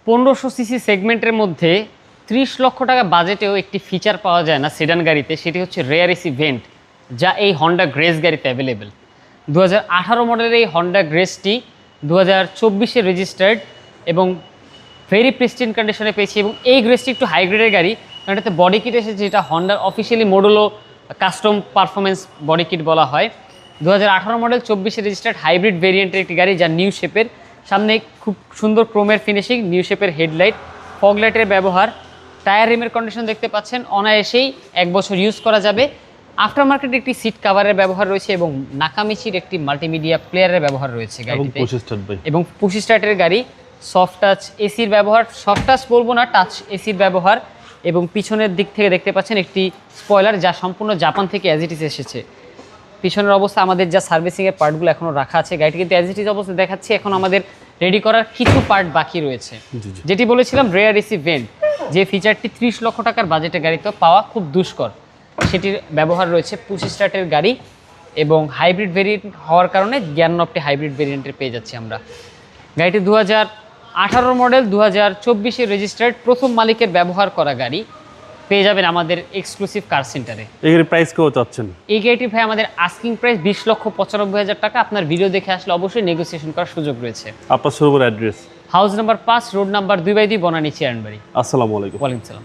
1500 CC সেগমেন্টের মধ্যে 30 লক্ষ টাকা বাজেটেও একটি ফিচার পাওয়া যায় না সেডান গাড়িতে, সেটি হচ্ছে রেয়ার এসি ভেন্ট, যা এই হন্ডা গ্রেস গাড়িতে অ্যাভেলেবেল। 2018 মডেলের এই হন্ডা গ্রেসটি 2024-এ রেজিস্টার্ড এবং ভেরি প্রিস্টিন কন্ডিশনে পেয়েছি। এবং এই গ্রেসটি একটু হাইগ্রেডের গাড়ি, কারণ এটাতে বডি কিট এসেছে যেটা হন্ডার officially Modulo custom performance body kit বলা হয়। 2018 মডেল 24-এ রেজিস্টার্ড হাইব্রিড ভেরিয়েন্টের একটি গাড়ি, যা নিউ শেপের, সামনে খুব সুন্দর ক্রোমের ফিনিশিং, নিউ শেপের হেডলাইট, ফগ লাইটের ব্যবহার, টায়ার রিমের কন্ডিশন দেখতে পাচ্ছেন, অনায়াসেই 1 বছর ইউজ করা যাবে। আফটার মার্কেটে একটি সিট কাভারের ব্যবহার রয়েছে এবং নাকামিচির একটি মাল্টিমিডিয়া প্লেয়ারের ব্যবহার রয়েছে গাড়িতে, এবং পুশ স্টার্টের গাড়ি, সফট টাচ এসির ব্যবহার, সফট টাচ বলবো না, টাচ এসির ব্যবহার, এবং পিছনের দিক থেকে দেখতে পাচ্ছেন একটি স্পয়লার, যা সম্পূর্ণ জাপান থেকে অ্যাজ ইট ইজ এসেছে। পিছনের অবস্থা আমাদের যা সার্ভিসিংয়ের পার্টগুলো এখনও রাখা আছে, গাড়িটি কিন্তু অ্যাজ ইট ইজ অবস্থা দেখাচ্ছি। এখন আমাদের রেডি করার কিছু পার্ট বাকি রয়েছে, যেটি বলেছিলাম রেয়ার এসি ভেন্ট, যে ফিচারটি 30 লক্ষ টাকার বাজেটের গাড়িতে পাওয়া খুব দুষ্কর, সেটির ব্যবহার রয়েছে। পুশ স্টার্টের গাড়ি এবং হাইব্রিড ভেরিয়েন্ট হওয়ার কারণে জ্ঞাননবটি হাইব্রিড ভেরিয়েন্টের পেয়ে যাচ্ছি আমরা। গাড়িটি 2018 মডেল, 2024-এ রেজিস্টার্ড, প্রথম মালিকের ব্যবহার করা গাড়ি, পেয়ে যাবেন আমাদের এক্সক্লুসিভ কার সেন্টারে। এই গাড়ির প্রাইস কত চাচ্ছেন? এই গাড়িটির ভাই আমাদের আস্কিং প্রাইস 20,95,000 টাকা। আপনার ভিডিও দেখে আসলে অবশ্যই নেগোসিয়েশন করার সুযোগ রয়েছে। আপনার শোরুমের address? House number 5, road number 2/2, Banani Chairbari. আসসালামু আলাইকুম। ওয়ালাইকুম সালাম।